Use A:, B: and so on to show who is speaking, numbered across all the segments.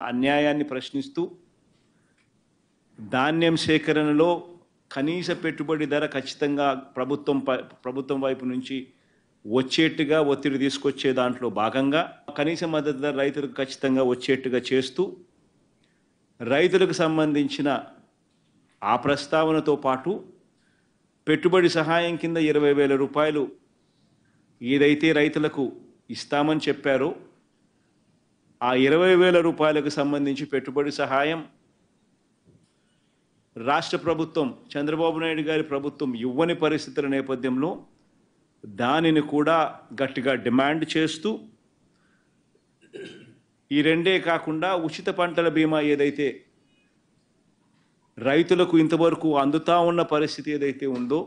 A: అన్యాయాన్ని ప్రశ్నిస్తూ ధాన్యం సేకరణలో కనీస పెట్టుబడి ధర ఖచ్చితంగా ప్రభుత్వం వైపు నుంచి వచ్చేట్టుగా ఒత్తిడి తీసుకొచ్చే దాంట్లో భాగంగా కనీస మద్దతు ధర రైతులకు ఖచ్చితంగా వచ్చేట్టుగా చేస్తూ రైతులకు సంబంధించిన ఆ ప్రస్తావనతో పాటు పెట్టుబడి సహాయం కింద 20,000 రూపాయలు ఏదైతే రైతులకు ఇస్తామని చెప్పారో ఆ 20,000 రూపాయలకు సంబంధించి పెట్టుబడి సహాయం రాష్ట్ర ప్రభుత్వం చంద్రబాబు నాయుడు గారి ప్రభుత్వం ఇవ్వని పరిస్థితుల నేపథ్యంలో దానిని కూడా గట్టిగా డిమాండ్ చేస్తూ ఈ రెండే కాకుండా ఉచిత పంటల బీమా ఏదైతే రైతులకు ఇంతవరకు అందుతా ఉన్న పరిస్థితి ఏదైతే ఉందో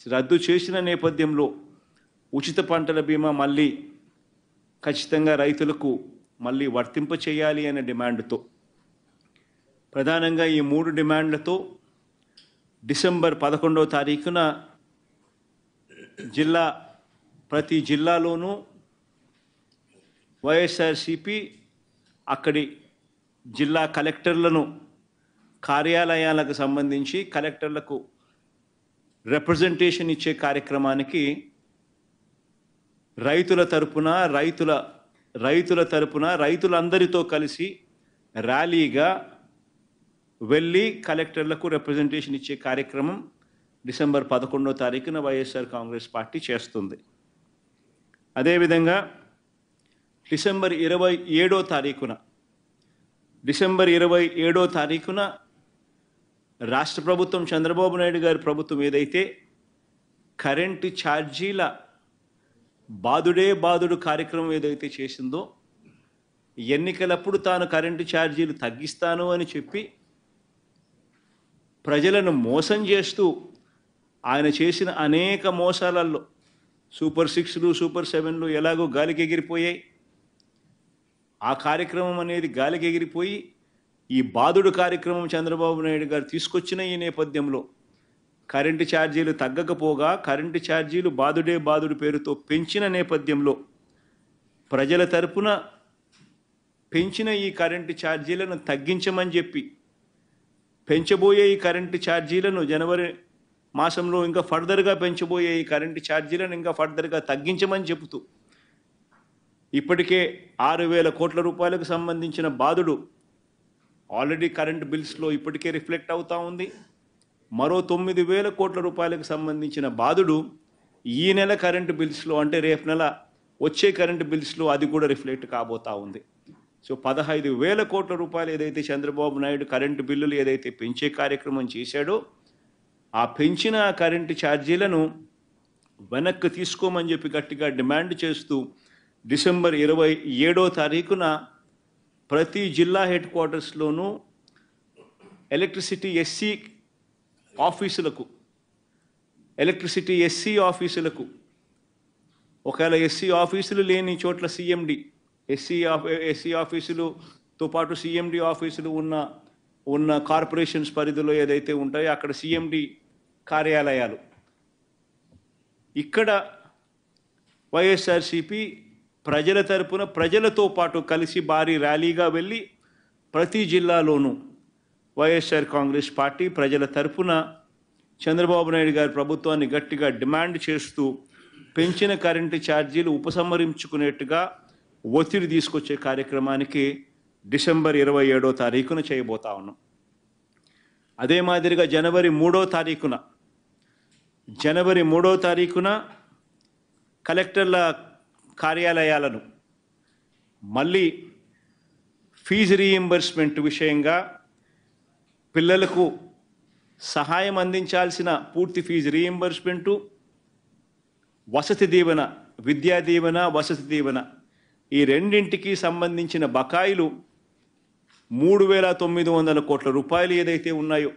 A: రద్దు చేసిన నేపథ్యంలో ఉచిత పంటల బీమా మళ్ళీ ఖచ్చితంగా రైతులకు మళ్ళీ వర్తింప చేయాలి అనే డిమాండ్తో ప్రధానంగా ఈ 3 డిమాండ్లతో డిసెంబర్ 11వ తారీఖున ప్రతి జిల్లాలోనూ వైఎస్ఆర్సీపీ అక్కడి జిల్లా కలెక్టర్లను కార్యాలయాలకు సంబంధించి కలెక్టర్లకు రిప్రజెంటేషన్ ఇచ్చే కార్యక్రమానికి రైతులందరితో కలిసి ర్యాలీగా వెళ్ళి కలెక్టర్లకు రిప్రజెంటేషన్ ఇచ్చే కార్యక్రమం డిసెంబర్ 11వ తారీఖున వైఎస్ఆర్ కాంగ్రెస్ పార్టీ చేస్తుంది. అదేవిధంగా డిసెంబర్ 27వ తారీఖున రాష్ట్ర ప్రభుత్వం చంద్రబాబు నాయుడు గారి ప్రభుత్వం ఏదైతే కరెంటు ఛార్జీల బాదుడు కార్యక్రమం ఏదైతే చేసిందో ఎన్నికలప్పుడు తాను కరెంటు ఛార్జీలు తగ్గిస్తాను అని చెప్పి ప్రజలను మోసం చేస్తూ ఆయన చేసిన అనేక మోసాలలో సూపర్ 6లు సూపర్ 7లు ఎలాగో గాలికి ఎగిరిపోయాయి. ఆ కార్యక్రమం అనేది గాలికి ఎగిరిపోయి ఈ బాదుడు కార్యక్రమం చంద్రబాబు నాయుడు గారు తీసుకొచ్చిన ఈ నేపథ్యంలో కరెంటు ఛార్జీలు తగ్గకపోగా కరెంటు ఛార్జీలు బాదుడు పేరుతో పెంచిన నేపథ్యంలో ప్రజల తరపున పెంచిన ఈ కరెంటు ఛార్జీలను తగ్గించమని చెప్పి పెంచబోయే ఈ కరెంటు ఛార్జీలను జనవరి మాసంలో ఇంకా ఫర్దర్గా పెంచబోయే ఈ కరెంటు ఛార్జీలను ఇంకా ఫర్దర్గా తగ్గించమని చెబుతూ ఇప్పటికే 6,000 కోట్ల రూపాయలకు సంబంధించిన బాదుడు ఆల్రెడీ కరెంటు బిల్స్లో ఇప్పటికే రిఫ్లెక్ట్ అవుతూ ఉంది. మరో 9,000 కోట్ల రూపాయలకు సంబంధించిన బాదుడు ఈ నెల కరెంటు బిల్స్లో అంటే రేపు నెల వచ్చే కరెంటు బిల్స్లో అది కూడా రిఫ్లెక్ట్ కాబోతూ ఉంది. సో 15,000 కోట్ల రూపాయలు ఏదైతే చంద్రబాబు నాయుడు కరెంటు బిల్లులు ఏదైతే పెంచే కార్యక్రమం చేశాడో ఆ పెంచిన కరెంటు ఛార్జీలను వెనక్కి తీసుకోమని చెప్పి గట్టిగా డిమాండ్ చేస్తూ డిసెంబర్ 27వ తారీఖున ప్రతి జిల్లా హెడ్ క్వార్టర్స్లోనూ ఎలక్ట్రిసిటీ ఎస్సీ ఆఫీసులకు ఒకవేళ ఎస్సీ ఆఫీసులు లేని చోట్ల సిఎండి ఎస్సీ ఆఫీసులతో పాటు సిఎండి ఆఫీసులు ఉన్న కార్పొరేషన్స్ పరిధిలో ఏదైతే ఉంటాయో అక్కడ సిఎండి కార్యాలయాలు ఇక్కడ వైఎస్ఆర్సీపీ ప్రజల తరపున ప్రజలతో పాటు కలిసి భారీ ర్యాలీగా వెళ్ళి ప్రతి జిల్లాలోనూ వైఎస్ఆర్ కాంగ్రెస్ పార్టీ ప్రజల తరపున చంద్రబాబు నాయుడు గారి ప్రభుత్వాన్ని గట్టిగా డిమాండ్ చేస్తూ పెంచిన కరెంటు ఛార్జీలు ఉపసంహరించుకునేట్టుగా ఒత్తిడి తీసుకొచ్చే కార్యక్రమానికి డిసెంబర్ 27వ తారీఖున చేయబోతా ఉన్నాం. అదే మాదిరిగా జనవరి 3వ తారీఖున కలెక్టర్ల కార్యాలయాలను మళ్ళీ ఫీజు రీయింబర్స్మెంట్ విషయంగా పిల్లలకు సహాయం అందించాల్సిన పూర్తి ఫీజు రీయింబర్స్మెంటు వసతి దీవెన విద్యా దీవెన వసతి దీవెన ఈ రెండింటికి సంబంధించిన బకాయిలు 3,900 కోట్ల రూపాయలు ఏదైతే ఉన్నాయో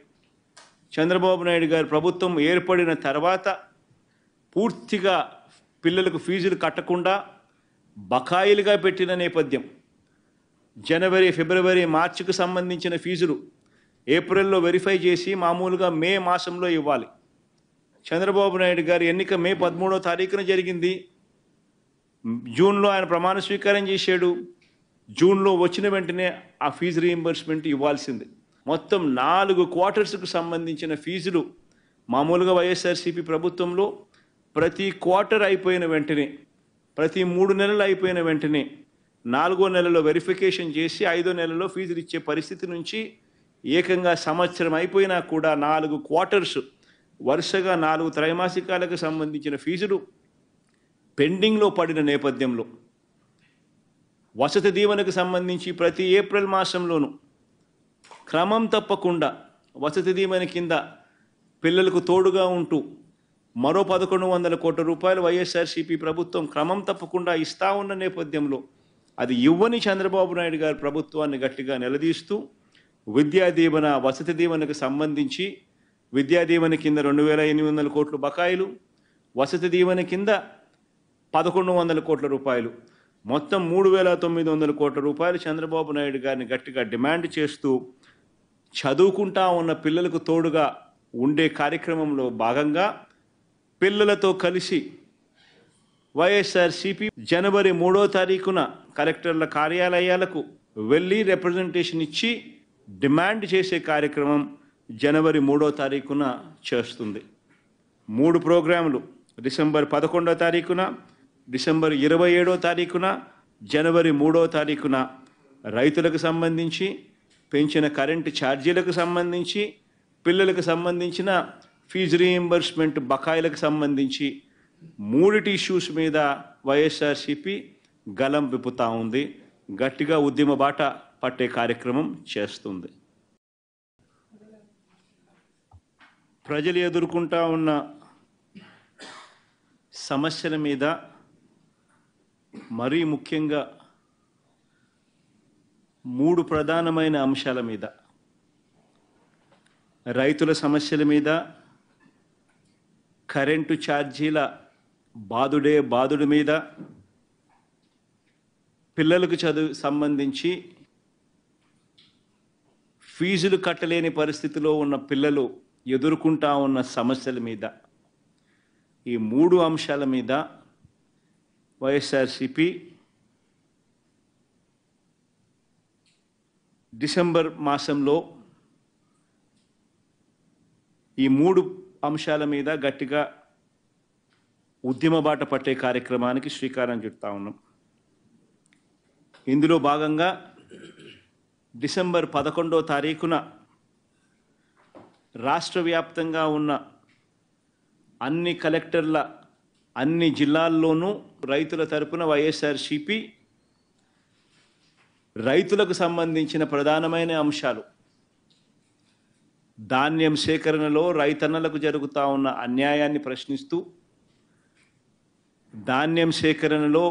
A: చంద్రబాబు నాయుడు గారి ప్రభుత్వం ఏర్పడిన తర్వాత పూర్తిగా పిల్లలకు ఫీజులు కట్టకుండా బకాయిలుగా పెట్టిన నేపథ్యం జనవరి ఫిబ్రవరి మార్చికి సంబంధించిన ఫీజులు ఏప్రిల్లో వెరిఫై చేసి మామూలుగా మే మాసంలో ఇవ్వాలి. చంద్రబాబు నాయుడు గారి ఎన్నిక మే 13వ తారీఖున జరిగింది. జూన్లో ఆయన ప్రమాణ స్వీకారం చేశాడు. జూన్లో వచ్చిన వెంటనే ఆ ఫీజు రీయింబర్స్మెంట్ ఇవ్వాల్సింది. మొత్తం 4 క్వార్టర్స్కు సంబంధించిన ఫీజులు మామూలుగా వైఎస్ఆర్సీపీ ప్రభుత్వంలో ప్రతి క్వార్టర్ అయిపోయిన వెంటనే, ప్రతి 3 నెలలు అయిపోయిన వెంటనే 4వ నెలలో వెరిఫికేషన్ చేసి 5వ నెలలో ఫీజులు ఇచ్చే పరిస్థితి నుంచి ఏకంగా సంవత్సరం అయిపోయినా కూడా 4 క్వార్టర్స్ వరుసగా 4 త్రైమాసికాలకు సంబంధించిన ఫీజులు పెండింగ్లో పడిన నేపథ్యంలో వసతి దీవెనకు సంబంధించి ప్రతి ఏప్రిల్ మాసంలోనూ క్రమం తప్పకుండా వసతి దీవెన కింద పిల్లలకు తోడుగా ఉంటూ మరో 1100 కోట్ల రూపాయలు వైఎస్ఆర్సీపీ ప్రభుత్వం క్రమం తప్పకుండా ఇస్తా ఉన్న నేపథ్యంలో అది ఇవ్వని చంద్రబాబు నాయుడు గారి ప్రభుత్వాన్ని గట్టిగా నిలదీస్తూ విద్యా దీవెన, వసతి దీవెనకు సంబంధించి విద్యా దీవెన కింద 2800 కోట్ల బకాయిలు, వసతి దీవెన కింద 1100 కోట్ల రూపాయలు, మొత్తం 3900 కోట్ల రూపాయలు చంద్రబాబు నాయుడు గారిని గట్టిగా డిమాండ్ చేస్తూ చదువుకుంటా ఉన్న పిల్లలకు తోడుగా ఉండే కార్యక్రమంలో భాగంగా పిల్లలతో కలిసి వైఎస్ఆర్సీపీ జనవరి 3వ తారీఖున కలెక్టర్ల కార్యాలయాలకు వెళ్ళి రిప్రజెంటేషన్ ఇచ్చి డిమాండ్ చేసే కార్యక్రమం జనవరి 3వ తారీఖున చేస్తుంది. 3 ప్రోగ్రాములు డిసెంబర్ 11వ తారీఖున, డిసెంబర్ 27వ తారీఖున, జనవరి 3వ తారీఖున రైతులకు సంబంధించి, పెంచిన కరెంటు ఛార్జీలకు సంబంధించి, పిల్లలకు సంబంధించిన ఫీజు రీయింబర్స్మెంట్ బకాయిలకు సంబంధించి 3 ఇష్యూస్ మీద వైఎస్ఆర్సీపీ గలం విప్పుతా ఉంది. గట్టిగా ఉద్యమ బాట పట్టే కార్యక్రమం చేస్తుంది. ప్రజలు ఎదుర్కొంటా ఉన్న సమస్యల మీద, మరీ ముఖ్యంగా 3 ప్రధానమైన అంశాల మీద, రైతుల సమస్యల మీద, కరెంటు ఛార్జీల బాదుడు మీద, పిల్లలకు చదువు సంబంధించి ఫీజులు కట్టలేని పరిస్థితిలో ఉన్న పిల్లలు ఎదుర్కొంటా ఉన్న సమస్యల మీద, ఈ 3 అంశాల మీద వైఎస్ఆర్సీపీ డిసెంబర్ మాసంలో ఈ 3 అంశాల మీద గట్టిగా ఉద్యమ బాట పట్టే కార్యక్రమానికి శ్రీకారం చుడతా ఉన్నాం. ఇందులో భాగంగా డిసెంబర్ 11వ తారీఖున రాష్ట్ర వ్యాప్తంగా ఉన్న అన్ని కలెక్టర్ల అన్ని జిల్లాల్లోనూ రైతుల తరపున వైఎస్ఆర్సీపీ రైతులకు సంబంధించిన ప్రధానమైన అంశాలు, ధాన్యం సేకరణలో రైతన్నలకు జరుగుతూ ఉన్న అన్యాయాన్ని ప్రశ్నిస్తూ, ధాన్యం సేకరణలో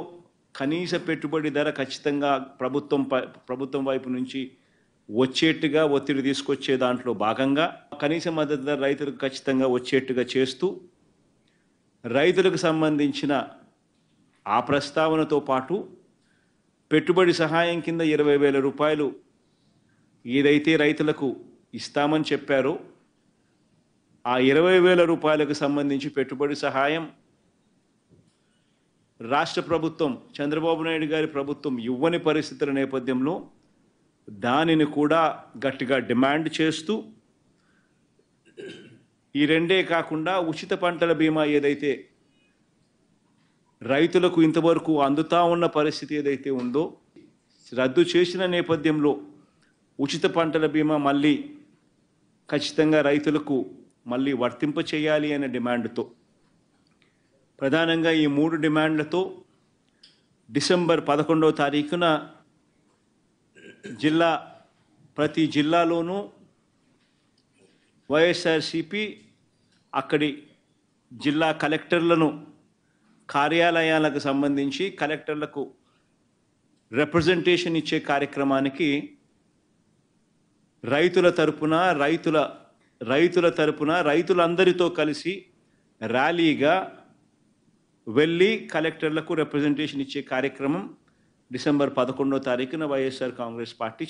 A: కనీస పెట్టుబడి ధర ఖచ్చితంగా ప్రభుత్వం వైపు నుంచి వచ్చేట్టుగా ఒత్తిడి తీసుకొచ్చే దాంట్లో భాగంగా కనీస మద్దతు ధర రైతులకు ఖచ్చితంగా వచ్చేట్టుగా చేస్తూ, రైతులకు సంబంధించిన ఆ ప్రస్తావనతో పాటు పెట్టుబడి సహాయం కింద 20,000 రూపాయలు ఏదైతే రైతులకు ఇస్తామని చెప్పారో ఆ 20,000 రూపాయలకు సంబంధించి పెట్టుబడి సహాయం రాష్ట్ర ప్రభుత్వం, చంద్రబాబు నాయుడు గారి ప్రభుత్వం ఇవ్వని పరిస్థితుల నేపథ్యంలో దానిని కూడా గట్టిగా డిమాండ్ చేస్తూ, ఈ రెండే కాకుండా ఉచిత పంటల బీమా ఏదైతే రైతులకు ఇంతవరకు అందుతా ఉన్న పరిస్థితి ఏదైతే ఉందో రద్దు చేసిన నేపథ్యంలో ఉచిత పంటల బీమా మళ్ళీ ఖచ్చితంగా రైతులకు మళ్ళీ వర్తింప చేయాలి అనే డిమాండ్తో, ప్రధానంగా ఈ 3 డిమాండ్లతో డిసెంబర్ 11వ తారీఖున ప్రతి జిల్లాలోనూ వైఎస్ఆర్సీపీ అక్కడి జిల్లా కలెక్టర్లను కార్యాలయాలకు సంబంధించి కలెక్టర్లకు రిప్రజెంటేషన్ ఇచ్చే కార్యక్రమానికి రైతులందరితో కలిసి ర్యాలీగా వెళ్ళి కలెక్టర్లకు రిప్రజెంటేషన్ ఇచ్చే కార్యక్రమం డిసెంబర్ 11వ తారీఖున వైఎస్ఆర్ కాంగ్రెస్ పార్టీ